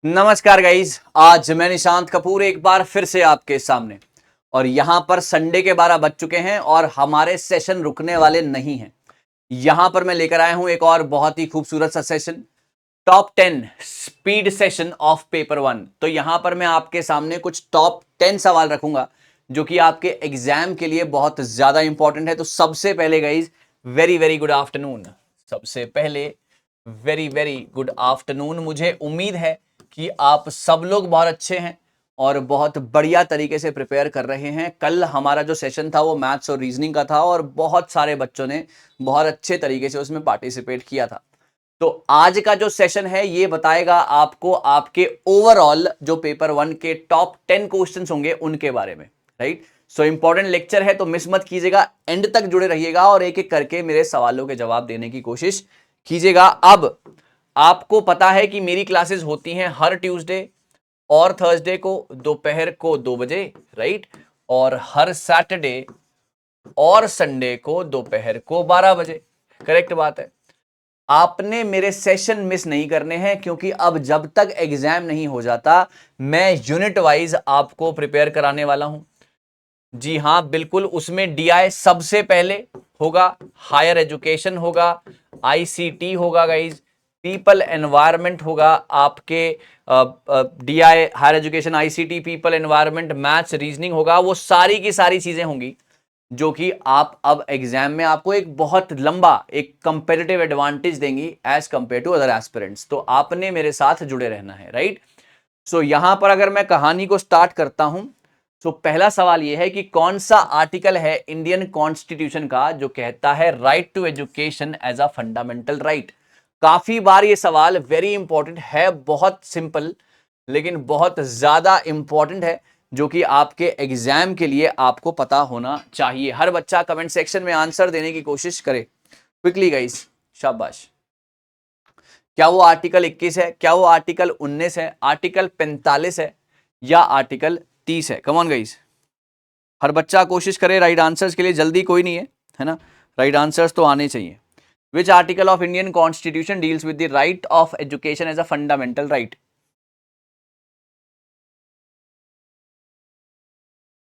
नमस्कार गाइज, आज मैं निशांत कपूर एक बार फिर से आपके सामने। और यहां पर संडे के 12 बज चुके हैं और हमारे सेशन रुकने वाले नहीं हैं। यहां पर मैं लेकर आया हूं एक और बहुत ही खूबसूरत सा session, top 10 speed session of paper 1। तो यहां पर मैं आपके सामने कुछ टॉप 10 सवाल रखूंगा जो कि आपके एग्जाम के लिए बहुत ज्यादा इंपॉर्टेंट है। तो सबसे पहले guys, very very good afternoon. सबसे पहले वेरी वेरी गुड आफ्टरनून। मुझे उम्मीद है कि आप सब लोग बहुत अच्छे हैं और बहुत बढ़िया तरीके से प्रिपेयर कर रहे हैं। कल हमारा जो सेशन था वो मैथ्स और रीजनिंग का था और बहुत सारे बच्चों ने बहुत अच्छे तरीके से उसमें पार्टिसिपेट किया था। तो आज का जो सेशन है ये बताएगा आपको आपके ओवरऑल जो पेपर 1 के टॉप 10 क्वेश्चंस होंगे उनके बारे में, राइट। सो इंपॉर्टेंट लेक्चर है, तो मिस मत कीजिएगा, एंड तक जुड़े रहिएगा और एक एक करके मेरे सवालों के जवाब देने की कोशिश कीजिएगा। अब आपको पता है कि मेरी क्लासेस होती हैं हर ट्यूसडे और थर्सडे को दोपहर को 2 बजे, राइट, और हर सैटरडे और संडे को दोपहर को 12 बजे। करेक्ट बात है। आपने मेरे सेशन मिस नहीं करने हैं क्योंकि अब जब तक एग्जाम नहीं हो जाता मैं यूनिट वाइज आपको प्रिपेयर कराने वाला हूं। जी हां, बिल्कुल, उसमें डीआई सबसे पहले होगा, हायर एजुकेशन होगा, आईसीटी होगा गाइज, पीपल एनवायरनमेंट होगा, आपके DI higher education, ICT, people environment, maths, reasoning होगा। वो सारी की सारी चीजें होंगी जो कि आप अब एग्जाम में आपको एक बहुत लंबा एक कंपेरेटिव एडवांटेज देंगी as compare to other aspirants. तो आपने मेरे साथ जुड़े रहना है, राइट। सो यहां पर अगर मैं कहानी को स्टार्ट करता हूं, तो पहला सवाल यह है कि कौन सा आर्टिकल है इंडियन कॉन्स्टिट्यूशन का जो कहता है right to education as a fundamental right. काफी बार ये सवाल वेरी इंपॉर्टेंट है, बहुत सिंपल लेकिन बहुत ज्यादा इंपॉर्टेंट है, जो कि आपके एग्जाम के लिए आपको पता होना चाहिए। हर बच्चा कमेंट सेक्शन में आंसर देने की कोशिश करे क्विकली गाइस, शाबाश। क्या वो आर्टिकल 21 है, क्या वो आर्टिकल 19 है, आर्टिकल 45 है या आर्टिकल 30 है? कम ऑन गाइस, हर बच्चा कोशिश करे राइट आंसर्स के लिए, जल्दी कोई नहीं है ना, राइट आंसर्स तो आने चाहिए। Which article of Indian constitution deals with the right of education as a fundamental right?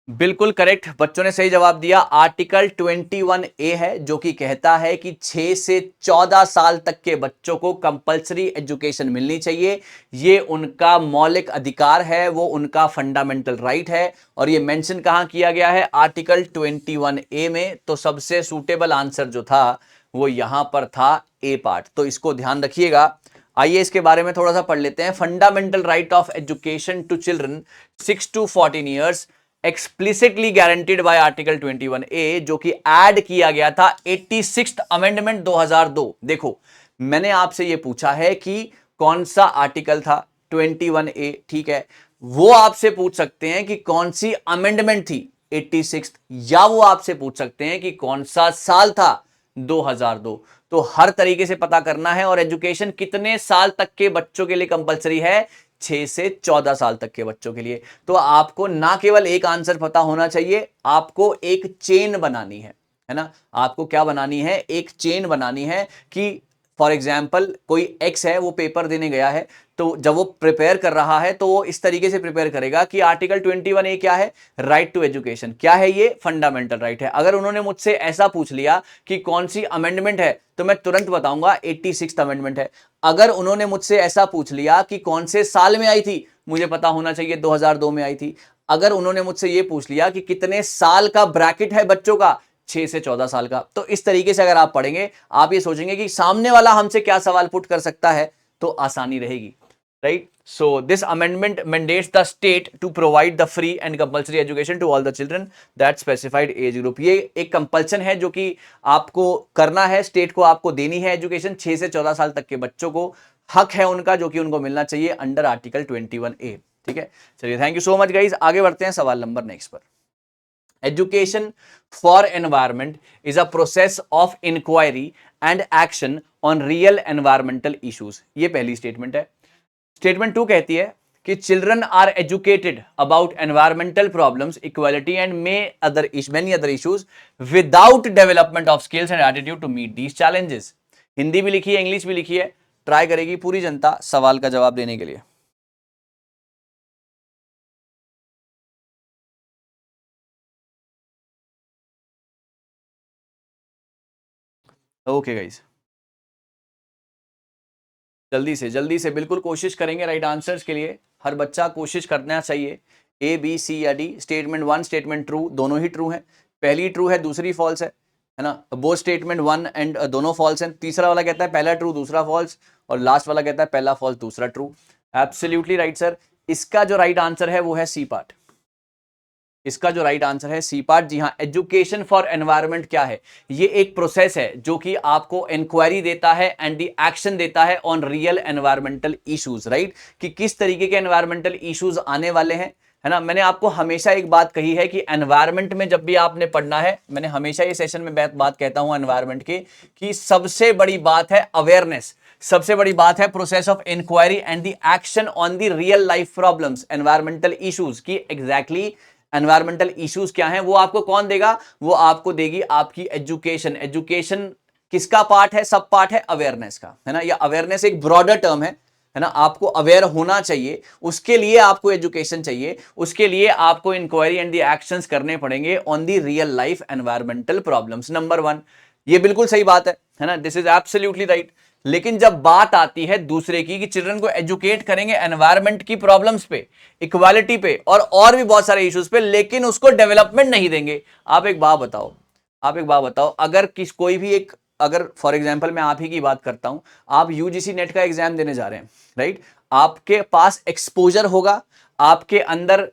बिल्कुल करेक्ट, बच्चों ने सही जवाब दिया। आर्टिकल 21A है जो कि कहता है कि 6 से 14 साल तक के बच्चों को कंपलसरी एजुकेशन मिलनी चाहिए। ये उनका मौलिक अधिकार है, वो उनका फंडामेंटल राइट है। और ये मेंशन कहां किया गया है? आर्टिकल 21A में। तो सबसे सूटेबल आंसर जो था वो यहां पर था ए पार्ट, तो इसको ध्यान रखिएगा। आइए इसके बारे में थोड़ा सा पढ़ लेते हैं। Fundamental right of education to children 6 to 14 years explicitly guaranteed by article 21A, जो कि ऐड किया गया था 86th अमेंडमेंट 2002। देखो, मैंने आपसे यह पूछा है कि कौन सा आर्टिकल था 21A, ठीक है। वो आपसे पूछ सकते हैं कि कौन सी अमेंडमेंट थी 86th, या वो आपसे पूछ सकते हैं कि कौन सा साल था 2002। तो हर तरीके से पता करना है। और एजुकेशन कितने साल तक के बच्चों के लिए कंपलसरी है? 6 से 14 साल तक के बच्चों के लिए। तो आपको ना केवल एक आंसर पता होना चाहिए, आपको एक चेन बनानी है ना। आपको क्या बनानी है? एक चेन बनानी है कि फॉर एग्जाम्पल कोई एक्स है, वो पेपर देने गया है, तो जब वो प्रिपेयर कर रहा है तो वो इस तरीके से प्रिपेयर करेगा कि आर्टिकल 21A क्या है? Right to education. क्या है ये? फंडामेंटल राइट है। अगर उन्होंने मुझसे ऐसा पूछ लिया कि कौन सी अमेंडमेंट है, तो मैं तुरंत बताऊंगा 86th अमेंडमेंट है। अगर उन्होंने मुझसे ऐसा पूछ लिया कि कौन से साल में आई थी, मुझे पता होना चाहिए 2002 में आई थी। अगर उन्होंने मुझसे यह पूछ लिया कि कितने साल का ब्रैकेट है बच्चों का, 6 से 14 साल का, तो इस तरीके से अगर आप पढ़ेंगे, आप ये सोचेंगे कि सामने वाला हमसे क्या सवाल पुट कर सकता है, तो आसानी रहेगी, right. So this amendment mandates the state to provide the free and compulsory education to all the children that specified age group। ये एक कंपल्सन है जो कि आपको करना है, स्टेट को आपको देनी है एजुकेशन। 6 से 14 साल तक के बच्चों को हक है उनका, जो कि उनको मिलना चाहिए अंडर आर्टिकल 21A, ठीक है। चलिए, thank you so much guys, आगे बढ़ते हैं सवाल नंबर नेक्स्ट पर। Education for environment is a process of inquiry and action on real environmental issues। ये पहली स्टेटमेंट है। स्टेटमेंट 2 कहती है कि children are educated about environmental problems, equality and many other issues without development of skills and attitude to meet these challenges. Hindi भी लिखी है, English भी लिखी है, ट्राई करेगी पूरी जनता सवाल का जवाब देने के लिए। ओके गाइस, जल्दी से बिल्कुल कोशिश करेंगे राइट आंसर्स के लिए। हर बच्चा कोशिश करना चाहिए। ए बी सी या डी, स्टेटमेंट 1 स्टेटमेंट ट्रू, दोनों ही ट्रू है। पहली ट्रू है, दूसरी फॉल्स है ना। वो स्टेटमेंट 1 एंड दोनों फॉल्स हैं। तीसरा वाला कहता है पहला ट्रू दूसरा फॉल्स, और लास्ट वाला कहता है पहला फॉल्स दूसरा ट्रू। Absolutely right sir. इसका जो राइट आंसर है वो है सी पार्ट। इसका जो राइट आंसर है सी पार्ट। जी हाँ, एजुकेशन फॉर एनवायरनमेंट क्या है? ये एक प्रोसेस है जो कि आपको इंक्वायरी देता है एंड दी एक्शन देता है on real environmental issues, right, कि किस तरीके के एनवायरमेंटल इश्यूज आने वाले हैं, है ना। मैंने आपको हमेशा एक बात कही है कि एनवायरमेंट में जब भी आपने पढ़ना है, मैंने हमेशा ये सेशन में बात कहता हूं एनवायरमेंट की, कि सबसे बड़ी बात है अवेयरनेस, सबसे बड़ी बात है process of inquiry and the action on the real life problems, environmental issues की एग्जैक्टली एनवायरमेंटल इश्यूज क्या हैं वो आपको कौन देगा? वो आपको देगी आपकी एजुकेशन। एजुकेशन किसका पार्ट है? सब पार्ट है अवेयरनेस का, है ना। या अवेयरनेस एक ब्रॉडर टर्म है ना। आपको अवेयर होना चाहिए, उसके लिए आपको एजुकेशन चाहिए, उसके लिए आपको इंक्वायरी एंड द एक्शंस करने पड़ेंगे on the real life environmental problems. Number 1, ये बिल्कुल सही बात है ना। This is absolutely right. लेकिन जब बात आती है दूसरे की, कि चिल्ड्रन को एजुकेट करेंगे एनवायरमेंट की प्रॉब्लम्स पे, इक्वालिटी पे, और भी बहुत सारे इश्यूज पे, लेकिन उसको डेवलपमेंट नहीं देंगे। आप एक बात बताओ, अगर कोई भी एक, अगर फॉर एग्जांपल मैं आप ही की बात करता हूं, आप यूजीसी नेट का एग्जाम देने जा रहे हैं, राइट, आपके पास एक्सपोजर होगा, आपके अंदर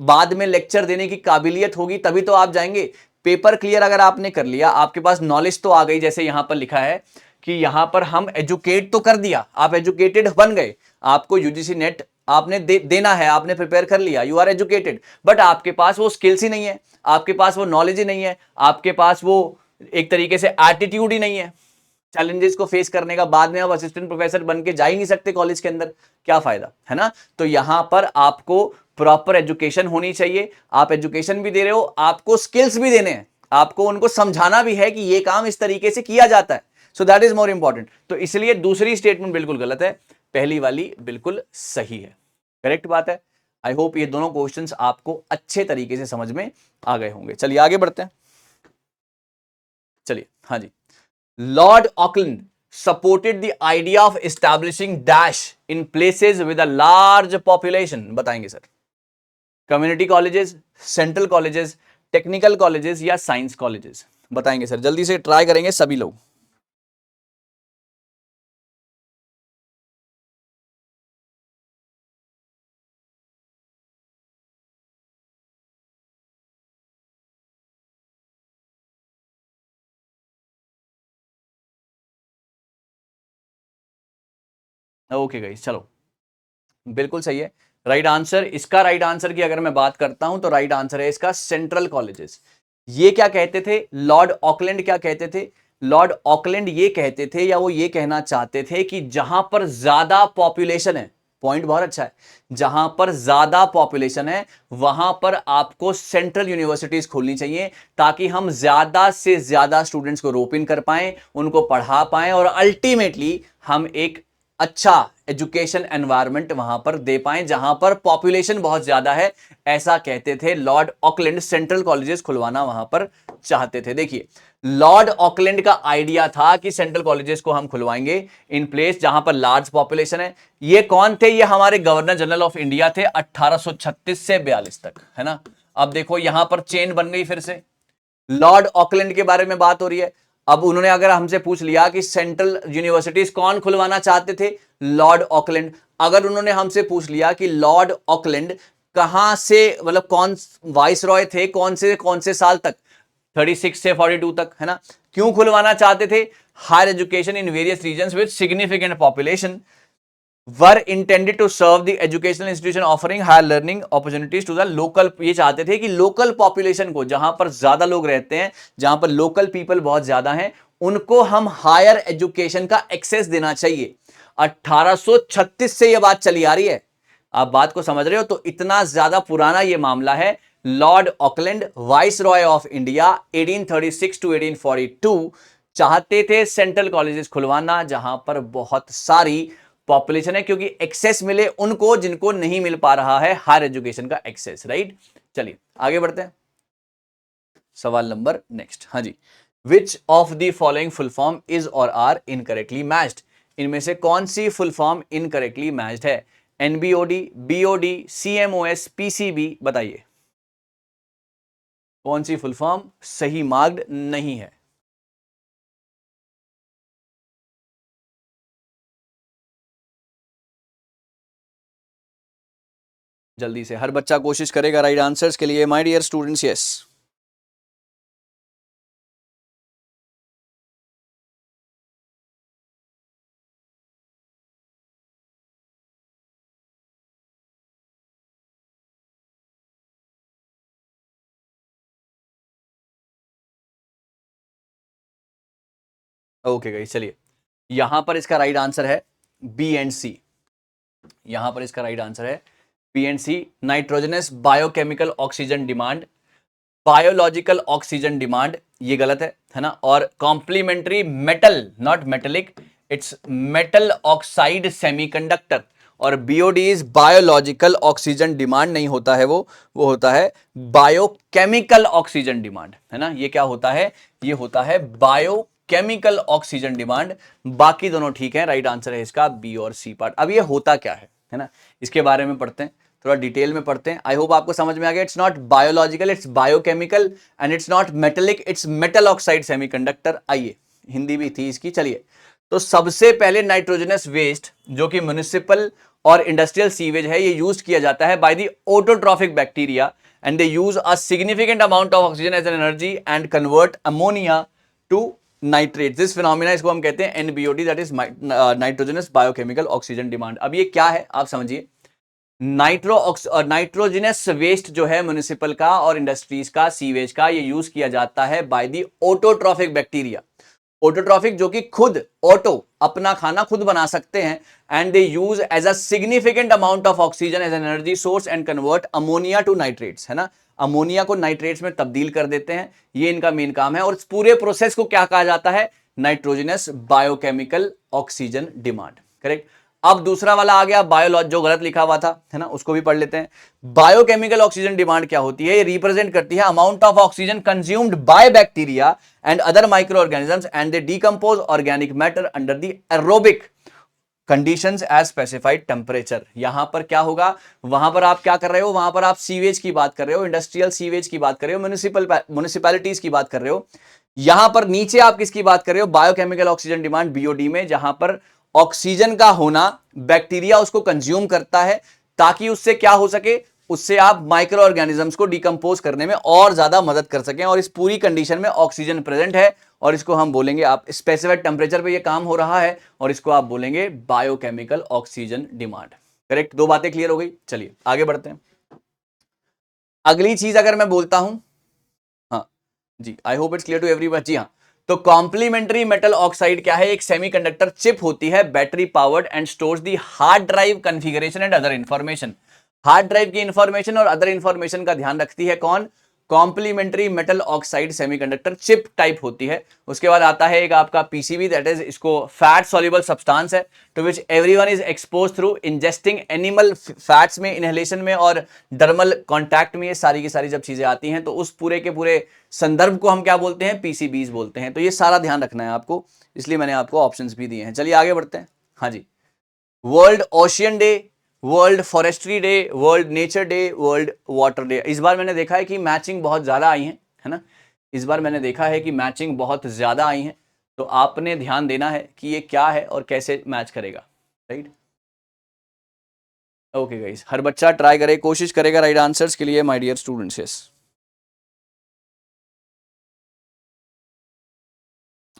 बाद में लेक्चर देने की काबिलियत होगी, तभी तो आप जाएंगे। पेपर क्लियर अगर आपने कर लिया, आपके पास नॉलेज तो आ गई, जैसे यहां पर लिखा है कि यहां पर हम एजुकेट तो कर दिया, आप एजुकेटेड बन गए, आपको यूजीसी नेट आपने देना है, आपने प्रिपेयर कर लिया, यू आर एजुकेटेड, बट आपके पास वो स्किल्स ही नहीं है, आपके पास वो नॉलेज ही नहीं है, आपके पास वो एक तरीके से एटीट्यूड ही नहीं है चैलेंजेस को फेस करने का। बाद में आप असिस्टेंट प्रोफेसर बन के जा ही नहीं सकते कॉलेज के अंदर, क्या फायदा, है ना। तो यहां पर आपको प्रॉपर एजुकेशन होनी चाहिए। आप एजुकेशन भी दे रहे हो, आपको स्किल्स भी देने हैं, आपको उनको समझाना भी है कि ये काम इस तरीके से किया जाता है। So that is more important. तो इसलिए दूसरी स्टेटमेंट बिल्कुल गलत है, पहली वाली बिल्कुल सही है, करेक्ट बात है। आई होप ये दोनों क्वेश्चंस आपको अच्छे तरीके से समझ में आ गए होंगे। चलिए आगे बढ़ते हैं। चलिए, हाँ जी। Lord Auckland supported the idea of establishing dash in places with a large population. बताएंगे sir. Community colleges, central colleges, technical colleges या साइंस कॉलेजेस? बताएंगे सर, जल्दी से ट्राई करेंगे सभी लोग। ओके गाइस, चलो बिल्कुल सही है। राइट आंसर, इसका राइट आंसर की अगर मैं बात करता हूं तो राइट आंसर है इसका सेंट्रल कॉलेजेस। ये क्या कहते थे लॉर्ड ऑकलैंड? क्या कहते थे लॉर्ड ऑकलैंड? ये कहते थे, या वो ये कहना चाहते थे कि जहां पर ज्यादा पॉपुलेशन है, पॉइंट बहुत अच्छा है, जहां पर ज्यादा पॉपुलेशन है वहां पर आपको सेंट्रल यूनिवर्सिटीज खोलनी चाहिए, ताकि हम ज्यादा से ज्यादा स्टूडेंट्स को रोप इन कर पाए, उनको पढ़ा पाए, और अल्टीमेटली हम एक अच्छा एजुकेशन एनवायरनमेंट वहां पर दे पाएं जहां पर पॉपुलेशन बहुत ज्यादा है। ऐसा कहते थे लॉर्ड ऑकलैंड, सेंट्रल कॉलेजेस खुलवाना वहां पर चाहते थे। देखिए, लॉर्ड ऑकलैंड का आइडिया था कि सेंट्रल कॉलेजेस को हम खुलवाएंगे इन प्लेस जहां पर लार्ज पॉपुलेशन है। ये कौन थे? ये हमारे गवर्नर जनरल ऑफ इंडिया थे 1836 से 42 तक, है ना। अब देखो यहां पर चेन बन गई फिर से, लॉर्ड ऑकलैंड के बारे में बात हो रही है। अब उन्होंने अगर हमसे पूछ लिया कि सेंट्रल यूनिवर्सिटीज कौन खुलवाना चाहते थे, लॉर्ड ऑकलैंड। अगर उन्होंने हमसे पूछ लिया कि लॉर्ड ऑकलैंड कहां से, मतलब कौन वाइस रॉय थे, कौन से साल तक, 36 से 42 तक, है ना, क्यों खुलवाना चाहते थे? Higher education in various regions with significant population were intended to serve the educational institution offering higher learning opportunities to the local. ये चाहते थे कि लोकल पॉपुलेशन को, जहां पर ज्यादा लोग रहते हैं, जहां पर लोकल पीपल बहुत ज्यादा हैं, उनको हम हायर एजुकेशन का एक्सेस देना चाहिए। 1836 से यह बात चली आ रही है, आप बात को समझ रहे हो? तो इतना ज्यादा पुराना यह मामला है। Lord Auckland, viceroy of India, 1836 to 1842 चाहते थे सेंट्रल कॉलेजेस खुलवाना जहां पर बहुत सारी पॉपुलेशन है, क्योंकि एक्सेस मिले उनको जिनको नहीं मिल पा रहा है हायर एजुकेशन का एक्सेस, राइट। चलिए आगे बढ़ते हैं, सवाल नंबर नेक्स्ट। हाँ जी, which of the following full form is or are incorrectly matched, इनमें से कौन सी फुल फॉर्म इनकरेक्टली मैच्ड है? एनबीओडी, बीओडी, सीएमओएस, पीसीबी, बताइए कौन सी फुल फॉर्म सही मार्क्ड नहीं है? जल्दी से हर बच्चा कोशिश करेगा राइट आंसर्स के लिए my dear students. Yes, okay guys, चलिए यहां पर इसका राइट आंसर है बी एंड सी। यहां पर इसका राइट आंसर है B and C, nitrogenous biochemical oxygen demand, biological oxygen demand, ये गलत है ना? और complementary metal, not metallic, it's metal oxide semiconductor. और BOD is biological oxygen demand, नहीं होता है वो होता है बायोकेमिकल ऑक्सीजन डिमांड, है ना? ये क्या होता है? ये होता है बायोकेमिकल ऑक्सीजन डिमांड। बाकी दोनों ठीक है, राइट आंसर है इसका बी और सी पार्ट। अब ये होता क्या है ना? इसके बारे में पढ़ते हैं, थोड़ा डिटेल में पढ़ते हैं। आई होप आपको समझ में आ गया। It's not biological, it's biochemical, and it's not metallic, it's metal oxide semiconductor. आइए, हिंदी भी थी इसकी। चलिए, तो सबसे पहले नाइट्रोजनस वेस्ट जो कि म्युनिसिपल और इंडस्ट्रियल सीवेज है, ये यूज किया जाता है by the autotrophic bacteria, and they use a significant amount of oxygen as an energy and convert ammonia to nitrate. This phenomena, इसको हम कहते हैं NBOD, that is nitrogenous biochemical oxygen demand. अब ये क्या है आप समझिए। नाइट्रोजनस वेस्ट जो है म्युनिसिपल का और इंडस्ट्रीज का, सीवेज का, ये यूज किया जाता है by the autotrophic bacteria. Autotrophic जो कि खुद ऑटो अपना खाना खुद बना सकते हैं, and they use as a significant amount of oxygen as an energy source and convert ammonia to nitrates, है ना? अमोनिया को नाइट्रेट्स में तब्दील कर देते हैं, ये इनका मेन काम है। और इस पूरे प्रोसेस को क्या कहा जाता है? Nitrogenous biochemical oxygen demand. Correct. अब दूसरा वाला आ गया बायोलॉज, जो गलत लिखा हुआ था, है ना? उसको भी पढ़ लेते हैं। बायोकेमिकल ऑक्सीजन डिमांड क्या होती है? ये रिप्रेजेंट करती है amount of oxygen consumed by bacteria and other micro organisms and they decompose organic matter under the aerobic conditions as specified temperature. यहां पर क्या होगा? वहां पर आप क्या कर रहे हो? वहां पर आप सीवेज की बात कर रहे हो, इंडस्ट्रियल सीवेज की बात कर रहे हो, म्युनिसिपैलिटीज की बात कर रहे हो। यहां पर नीचे आप किसकी बात कर रहे हो? बायोकेमिकल ऑक्सीजन डिमांड, बीओडी में, जहां पर ऑक्सीजन का होना, बैक्टीरिया उसको कंज्यूम करता है ताकि उससे क्या हो सके? उससे आप माइक्रो ऑर्गेनिजम्स को डिकम्पोज करने में और ज्यादा मदद कर सकें। और इस पूरी कंडीशन में ऑक्सीजन प्रेजेंट है, और इसको हम बोलेंगे, आप स्पेसिफाइड टेम्परेचर पे ये काम हो रहा है, और इसको आप बोलेंगे बायोकेमिकल ऑक्सीजन डिमांड। करेक्ट। दो बातें क्लियर हो गई। चलिए आगे बढ़ते हैं। अगली चीज अगर मैं बोलता हूं, हाँ जी, I hope it's clear to everyone. जी हाँ, तो कॉम्प्लीमेंट्री मेटल ऑक्साइड क्या है? एक सेमीकंडक्टर चिप होती है, battery powered, and stores the hard drive configuration and other information. Hard drive की इंफॉर्मेशन और अदर इंफॉर्मेशन का ध्यान रखती है कौन? Complementary metal oxide semiconductor chip type होती है। उसके बाद आता है एक आपका पीसीबी, दैट इज, इसको फैट सॉल्युबल सब्सटेंस है, to which everyone is expose through ingesting animal fats में, इनहेलेशन में और डर्मल कॉन्टैक्ट में। ये सारी की सारी जब चीजें आती हैं तो उस पूरे के पूरे संदर्भ को हम क्या बोलते हैं? पीसीबीज बोलते हैं। तो ये सारा ध्यान रखना है आपको, इसलिए मैंने आपको ऑप्शंस भी दिए हैं। चलिए आगे बढ़ते हैं। हाँ जी, world ocean day, world forestry day, world nature day, world water day. इस बार मैंने देखा है कि मैचिंग बहुत ज्यादा आई है ना? इस बार मैंने देखा है कि मैचिंग बहुत ज्यादा आई है, तो आपने ध्यान देना है कि ये क्या है और कैसे मैच करेगा। राइट, ओके गाइस, हर बच्चा ट्राई करे, कोशिश करेगा राइट आंसर्स के लिए माय डियर स्टूडेंट्स। यस,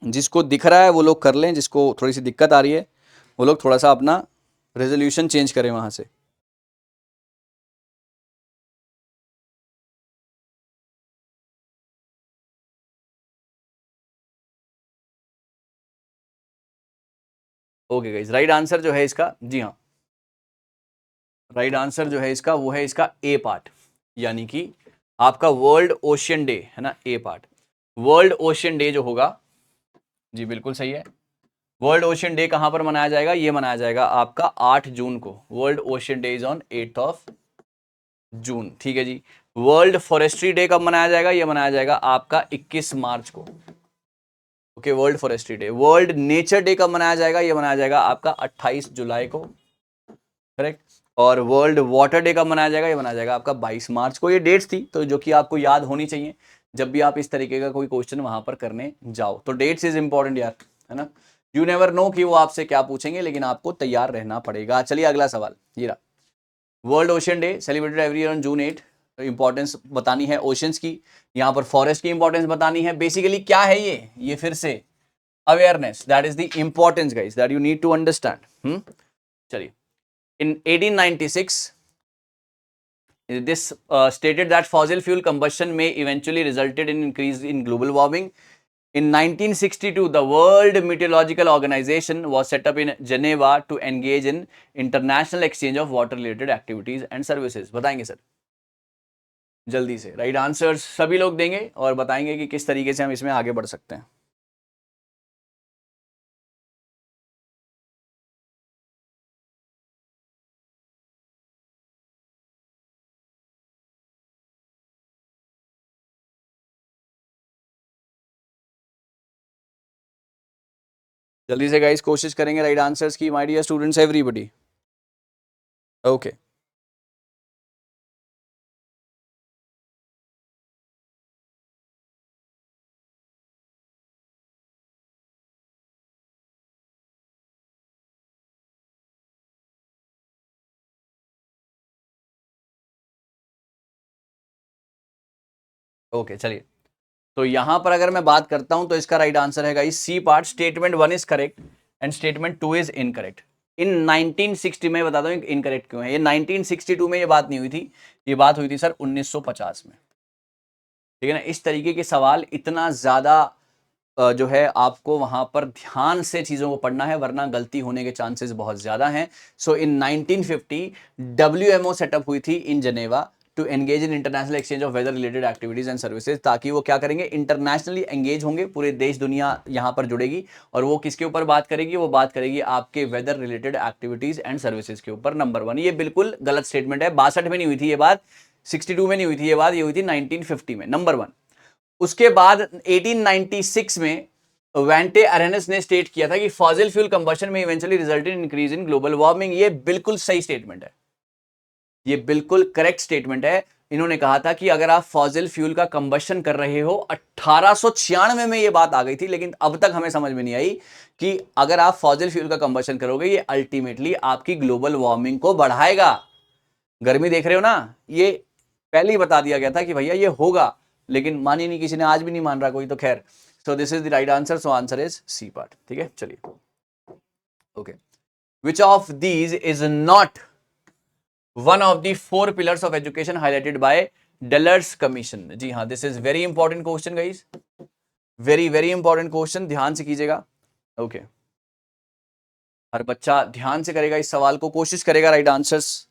जिसको दिख रहा है वो लोग कर लें, जिसको थोड़ी सी दिक्कत आ रही है वो लोग थोड़ा सा अपना रेजोल्यूशन चेंज करें वहां से। ओके गाइस, राइट आंसर जो है इसका, जी हाँ, राइट आंसर जो है इसका वो है इसका ए पार्ट, यानी कि आपका वर्ल्ड ओशियन डे, है ना? ए पार्ट, वर्ल्ड ओशियन डे जो होगा, जी बिल्कुल सही है। वर्ल्ड ओशियन डे कहां पर मनाया जाएगा? ये मनाया जाएगा आपका 8 जून को। World ocean day is on 8th of June. ठीक है जी। वर्ल्ड फॉरेस्ट्री डे कब मनाया जाएगा? ये मनाया जाएगा आपका 21 मार्च को। Okay, world forestry day. World nature day कब मनाया जाएगा? ये मनाया जाएगा आपका 28 जुलाई को, करेक्ट। और वर्ल्ड वाटर डे कब मनाया जाएगा? ये मनाया जाएगा आपका 22 मार्च को। ये डेट्स थी तो जो कि आपको याद होनी चाहिए जब भी आप इस तरीके का कोई क्वेश्चन वहां पर करने जाओ। तो डेट्स इज इंपॉर्टेंट यार, है ना। यू नेवर नो कि वो आपसे क्या पूछेंगे, लेकिन आपको तैयार रहना पड़ेगा। चलिए अगला सवाल ये रहा। World ocean day celebrated every year on June 8। Importance बतानी है ओशंस की, यहाँ पर फॉरेस्ट की इंपॉर्टेंस बतानी है। बेसिकली क्या है ये फिर से awareness, that is the importance guys, that you need to understand. चलिए, in 1896 this stated that fossil fuel combustion may eventually resulted in increase in global warming. In 1962 the World Meteorological Organization was set up in Geneva to engage in international exchange of water related activities and services. बताएंगे sir जल्दी से, right answers सभी लोग देंगे और बताएंगे कि किस तरीके से हम इसमें आगे बढ़ सकते हैं। जल्दी से गाइस कोशिश करेंगे राइट आंसर्स की, my dear students everybody. Okay, okay चलिए, तो यहां पर अगर मैं बात करता हूं तो इसका राइट आंसर है guys C part. Statement 1 is correct and statement 2 is incorrect. In 1960 में बताता हूं इनकरेक्ट क्यों है। ये 1962 में ये बात नहीं हुई थी, ये बात हुई थी सर 1950 में, ठीक है ना। इस तरीके के सवाल इतना ज्यादा जो है आपको वहां पर ध्यान से चीजों को पढ़ना है, वरना गलती होने के चांसेस बहुत ज्यादा हैं। सो इन 1950 WMO सेटअप हुई थी in Geneva to engage in international exchange of weather related activities and services, ताकि वो क्या करेंगे, इंटरनेशनली एंगेज होंगे, पूरे देश दुनिया यहां पर जुड़ेगी और वो किसके ऊपर बात करेगी, वो बात करेगी आपके weather related activities and services के ऊपर। नंबर 1, ये बिल्कुल गलत स्टेटमेंट है। 62 में नहीं हुई थी ये बात, 62 में नहीं हुई थी ये बात, ये हुई थी 1950 में, नंबर 1। उसके बाद 1896 में वेंटे अरेनस ने स्टेट किया था कि फॉसिल फ्यूल कंबशन में eventually resulted in increase in global warming. ये बिल्कुल सही स्टेटमेंट है, ये बिल्कुल करेक्ट स्टेटमेंट है। इन्होंने कहा था कि अगर आप फॉसिल फ्यूल का कंबशन कर रहे हो, 1896 में ये बात आ गई थी, लेकिन अब तक हमें समझ में नहीं आई कि अगर आप फॉसिल फ्यूल का कंबशन करोगे ये अल्टीमेटली आपकी ग्लोबल वार्मिंग को बढ़ाएगा। गर्मी देख रहे हो ना, ये पहले ही बता दिया गया था कि भैया ये होगा, लेकिन मानी नहीं किसी ने, आज भी नहीं मान रहा कोई, तो खैर। So this is the right answer, so answer is C part, ठीक है। चलिए, okay, which of these is not one of the 4 pillars of education highlighted by Delors commission? जी हाँ, this is very important question guys, very very important question, ध्यान से कीजिएगा। Okay, हर बच्चा ध्यान से करेगा इस सवाल को, कोशिश करेगा राइट आंसर्स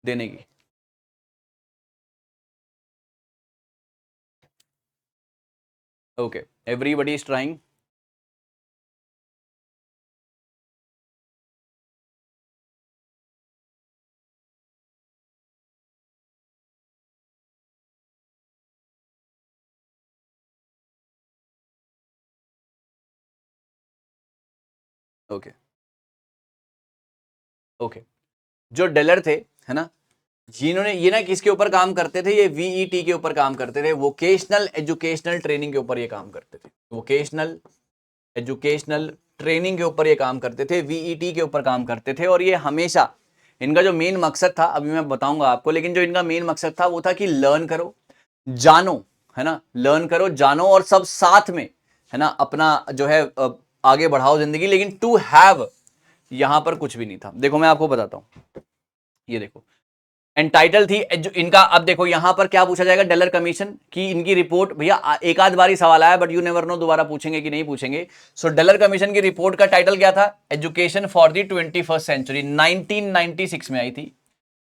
देने की। Okay, everybody is trying. Okay, okay. जो डेलर थे, है ना, जिन्होंने ये ना किसके ऊपर काम करते थे, ये वीईटी के ऊपर काम करते थे, वोकेशनल एजुकेशनल ट्रेनिंग के ऊपर ये काम करते थे, वोकेशनल एजुकेशनल ट्रेनिंग के ऊपर ये काम करते थे, वीईटी के ऊपर काम करते थे। और ये हमेशा इनका जो मेन मकसद था, अभी मैं बताऊंगा आपको, लेकिन जो इनका मेन मकसद था वो था कि लर्न करो, जानो, है ना, लर्न करो, जानो और सब साथ में, है ना, अपना जो है आगे बढ़ाओ जिंदगी। लेकिन टू हैव यहां पर कुछ भी नहीं था। देखो मैं आपको बताता हूं, ये देखो एंटाइटल थी इनका। अब देखो यहां पर क्या पूछा जाएगा, डेलर कमीशन की इनकी रिपोर्ट। भैया एक आध बार ही सवाल आया, बट यू नेवर नो दोबारा पूछेंगे कि नहीं पूछेंगे। सो डेलर कमीशन की रिपोर्ट का टाइटल क्या था, education for the 21st century, 1996 में आई थी।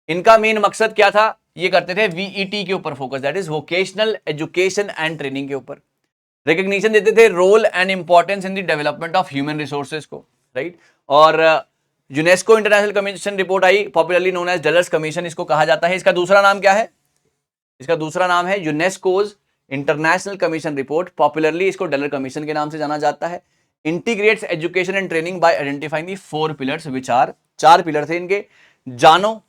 इनका मेन मकसद क्या था, ये करते थे वीईटी के यूपर focus, that is vocational education and training के ऊपर। रिकग्निशन देते थे role and importance in the development of human resources को, राइट। और यूनेस्को इंटरनेशनल कमीशन रिपोर्ट आई, popularly known as Delors commission इसको कहा जाता है। इसका दूसरा नाम क्या है, इसका दूसरा नाम है UNESCO's international commission report, popularly इसको डलर कमीशन के नाम से जाना जाता है, integrates education and training by identifying the 4 pillars which are, 4 pillar थे इनके, जानो,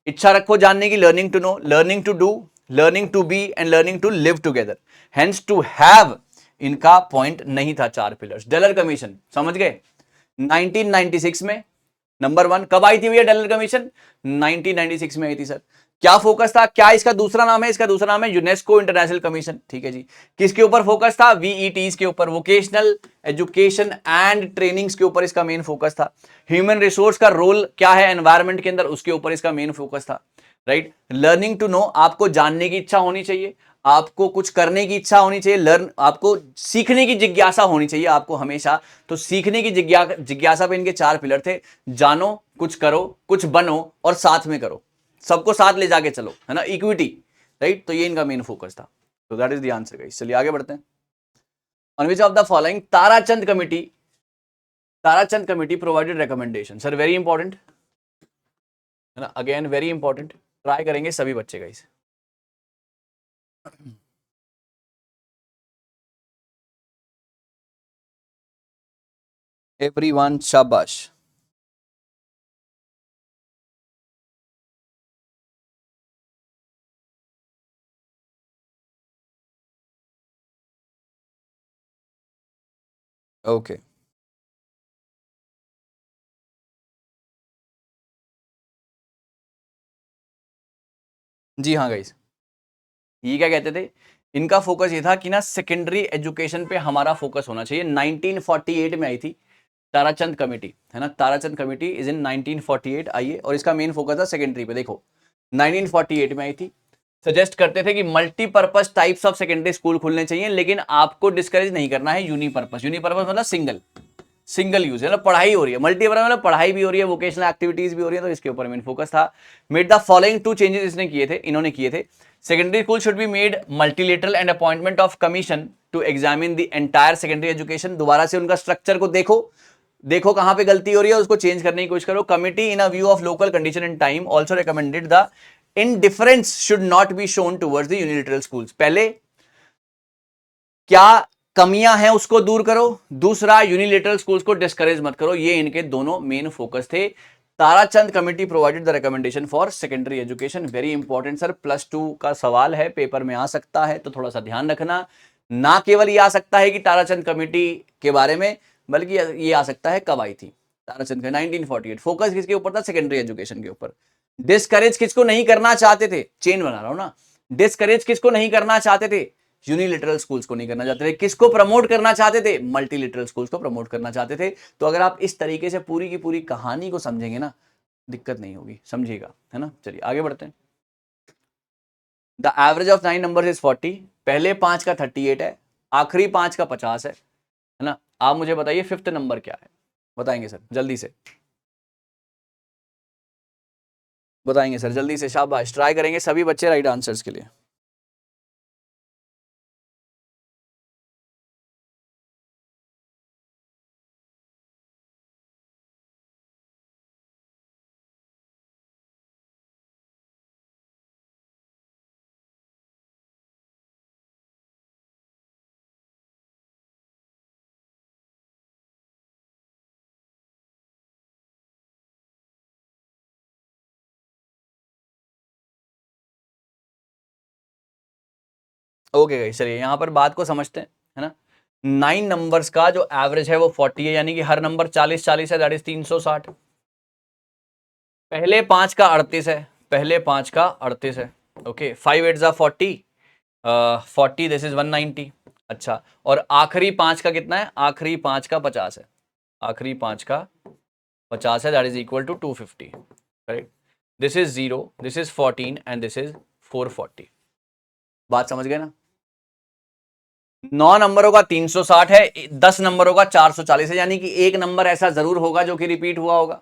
इच्छा रखो जानने की, learning to know, learning to do, learning to be and learning to live together. Hence to have इनका पॉइंट नहीं था 4 पिलर्स। डलर कमीशन समझ गए, 1996 में नंबर 1। कब आई थी भैया डलर कमीशन? 1996 में आई थी सर। क्या फोकस था, क्या इसका दूसरा नाम है? इसका दूसरा नाम है यूनेस्को इंटरनेशनल कमीशन, ठीक है जी। किसके ऊपर फोकस था? वीईटीज के ऊपर, वोकेशनल एजुकेशन एंड ट्रेनिंग्स के ऊपर इसका मेन फोकस था। ह्यूमन रिसोर्स का रोल क्या है एनवायरमेंट के अंदर, उसके ऊपर इसका मेन फोकस था, राइट। लर्निंग टू नो, आपको जानने की इच्छा होनी चाहिए, आपको कुछ करने की इच्छा होनी चाहिए, लर्न, आपको सीखने की जिज्ञासा होनी चाहिए आपको हमेशा। तो सीखने की जिज्ञासा पे इनके 4 पिलर थे, जानो, कुछ करो, कुछ बनो और साथ में करो, सबको साथ ले जाके चलो, है ना, इक्विटी, राइट। तो ये इनका मेन फोकस था। तो that is the answer guys. चलिए आगे बढ़ते हैं। On which of the following Tarachand committee provided recommendation? Sir very important है ना, अगेन वेरी इंपॉर्टेंट, ट्राई करेंगे सभी बच्चे गाइस। एवरीवन शाबाश। ओके जी हाँ गाइस, ये क्या कहते थे, इनका फोकस ये था कि ना सेकेंडरी एजुकेशन पे हमारा फोकस होना चाहिए। 1948 में आई थी ताराचंद कमेटी, है ना, ताराचंद कमेटी इज इन 1948 आई है, और इसका मेन फोकस था सेकेंडरी पे। देखो 1948 में आई थी, सजेस्ट करते थे कि multipurpose types of secondary school खुलने चाहिए, लेकिन आपको डिस्करेज नहीं करना है यूनिपर्पज। यूनिपर्पज मतलब सिंगल यूज है, मतलब पढ़ाई हो रही है, मल्टीपर्पज मतलब पढ़ाई भी हो रही है, वोकेशनल एक्टिविटीज भी हो रही है, तो इसके ऊपर मेन फोकस था। मेड द फॉलोइंग 2 चेंजेस इसने किए थे, इन्होंने किए थे। Secondary school should be made multilateral and appointment of commission to examine the entire secondary education. दोबारा से उनका स्ट्रक्चर को देखो कहां पे गलती हो रही है, उसको चेंज करने की कोशिश करो। Committee in a view of local condition and time also recommended the indifference should not be shown towards the unilateral schools. पहले क्या कमियां हैं उसको दूर करो, दूसरा यूनिलैटरल स्कूल्स को डिस्करेज मत करो। ये इनके दोनों मेन फोकस थे। Tarachand committee provided the recommendation for secondary education. Very important sir, +2 का सवाल है, पेपर में आ सकता है, तो थोड़ा सा ध्यान रखना। ना केवल ये आ सकता है कि ताराचंद कमेटी के बारे में, बल्कि ये आ सकता है कब आई थी ताराचंद का, 1948। फोकस किसके ऊपर था? सेकेंडरी एजुकेशन के ऊपर। डिस्करेज किसको नहीं करना चाहते थे? चेन बना रहा हूं ना, डिस्करेज किसको नहीं करना चाहते थे? यूनिलिटरल स्कूल्स को नहीं करना चाहते थे। किसको प्रमोट करना चाहते थे? मल्टीलिटरल स्कूल्स को प्रमोट करना चाहते थे। तो अगर आप इस तरीके से पूरी की पूरी कहानी को समझेंगे ना, दिक्कत नहीं होगी, समझिएगा, है ना। चलिए आगे बढ़ते हैं। The average of 9 number is 40। पहले 5 का 38 है, आखिरी 5 का 50 है ना। आप मुझे बताइए 5th नंबर क्या है? बताएंगे सर जल्दी से, बताएंगे सर जल्दी से, शाबाश, ट्राई करेंगे सभी बच्चे राइट आंसर्स के लिए। ओके चलिए यहां पर बात को समझते हैं, है ना। 9 नंबर्स का जो एवरेज है वो 40 है, यानी कि हर नंबर 40-40 है, दैट इज 360। पहले 5 का 38 है, पहले 5 का 38 है। Okay 5 8 40, 40 this is 190। अच्छा, और आखिरी 5 का कितना है? आखिरी 5 का 50 है, आखिरी 5 का 50 है, that is equal to 250, correct. This is 0, this is 14 and this is 440। बात समझ गए ना। 9 नंबरों का 360 है, 10 नंबरों का 440 है, यानी कि एक नंबर ऐसा जरूर होगा जो कि रिपीट हुआ होगा।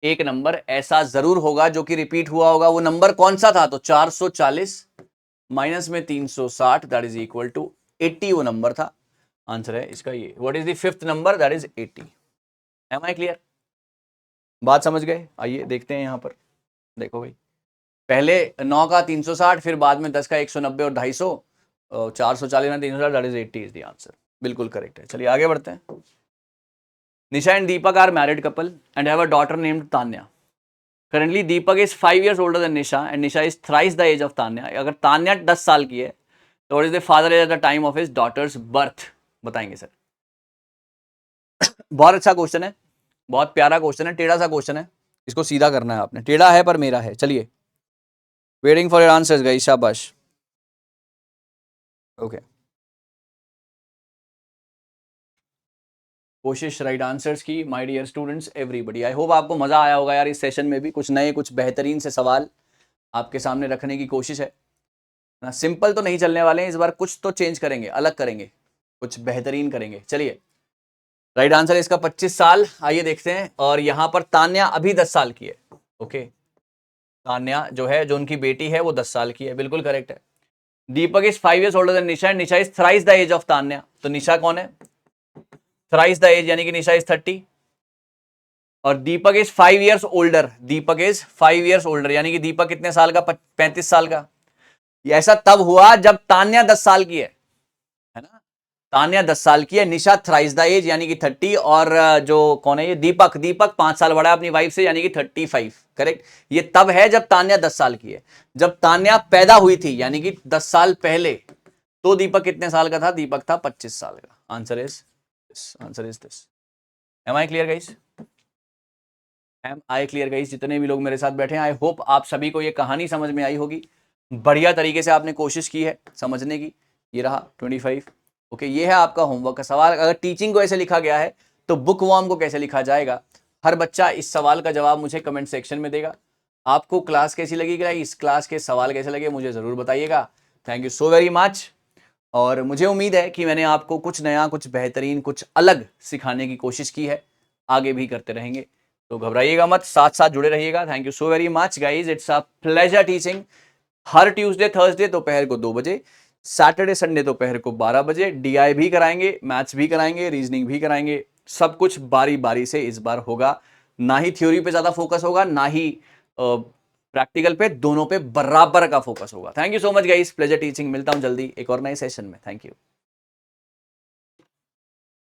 एक नंबर ऐसा जरूर होगा जो कि रिपीट हुआ होगा। वो नंबर कौन सा था? तो 440 माइनस में 360, दैट इज इक्वल टू 80, वो नंबर था। आंसर है इसका ये। What is the 5th number? That is 80। Am I clear? बात समझ गए? आइए देखते हैं यहां पर, देखो भाई पहले 9 का 360, फिर बाद में 10 का 190 और 250, 440 ना 360, that is 80 is the answer. बिल्कुल करेक्ट है। चलिए आगे बढ़ते हैं। Nisha and Deepak are married couple and have a daughter named Tanya. Currently Deepak is 5 years older than Nisha and Nisha is thrice the age of Tanya. अगर तान्या 10 साल की है तो what is the father age at the time of his daughter's birth? बताएंगे sir. बहुत अच्छा question है, बहुत प्यारा क्वेश्चन है, टेढ़ा सा क्वेश्चन है, इसको सीधा करना है आपने। टेढ़ा है पर मेरा है। चलिए, waiting for your answers guys, शाबाश। ओके, कोशिश राइट आंसर्स की my dear students everybody. I hope आपको मजा आया होगा यार। इस सेशन में भी कुछ नए, कुछ बेहतरीन से सवाल आपके सामने रखने की कोशिश है ना। सिंपल तो नहीं चलने वाले हैं इस बार, कुछ तो चेंज करेंगे, अलग करेंगे, कुछ बेहतरीन करेंगे। चलिए, राइट आंसर इसका 25 साल। आइए देखते हैं। और यहां पर तान्या अभी 10 साल की है। ओके, तान्या जो है, जो उनकी बेटी है, वो 10 साल की है। बिल्कुल करेक्ट है। Deepak is 5 years older than Nisha and Nisha is thrice the age of Tanya. तो निशा कौन है? थ्राइस द एज, यानी कि निशा इज 30 और Deepak is 5 years older। Deepak is 5 years older, यानी कि दीपक कितने साल का? 35 साल का। ऐसा तब हुआ जब तान्या 10 साल की है ना। तान्या 10 साल की है, निशा थ्राइस द एज यानी कि 30, और जो कौन है ये? दीपक। दीपक 5 साल बड़ा है अपनी वाइफ से, यानी कि 35। करेक्ट। ये तब है जब तान्या 10 साल की है। जब तान्या पैदा हुई थी यानी कि 10 साल पहले, तो दीपक कितने साल का था? दीपक था 25 साल का। Answer is this. Am I clear guys? Am I clear guys? जितने भी लोग मेरे साथ बैठे हैं, आई होप आप सभी को ये कहानी समझ में आई होगी। बढ़िया तरीके से आपने कोशिश की है समझने की। ये रहा 25। ओके, ये है आपका होमवर्क का सवाल। अगर टीचिंग को ऐसे लिखा गया है तो बुक वॉर्म को कैसे लिखा जाएगा? हर बच्चा इस सवाल का जवाब मुझे कमेंट सेक्शन में देगा। आपको क्लास कैसी लगी, इस क्लास के सवाल कैसे लगे, मुझे जरूर बताइएगा। Thank you so very much. और मुझे उम्मीद है कि मैंने आपको कुछ नया, कुछ बेहतरीन, कुछ अलग सिखाने की कोशिश की है। आगे भी करते रहेंगे, तो घबराइएगा मत, साथ साथ जुड़े रहिएगा। Thank you so very much guys, it's a pleasure teaching. Her Tuesday Thursday दोपहर को 2 बजे, सैटरडे संडे दोपहर को 12 बजे डीआई भी कराएंगे, मैथ्स भी कराएंगे, रीजनिंग भी कराएंगे। सब कुछ बारी बारी से इस बार होगा। ना ही थ्योरी पे ज्यादा फोकस होगा, ना ही प्रैक्टिकल पे, दोनों पे बराबर का फोकस होगा। Thank you so much guys, pleasure teaching. मिलता हूं जल्दी एक और नए सेशन में। Thank you.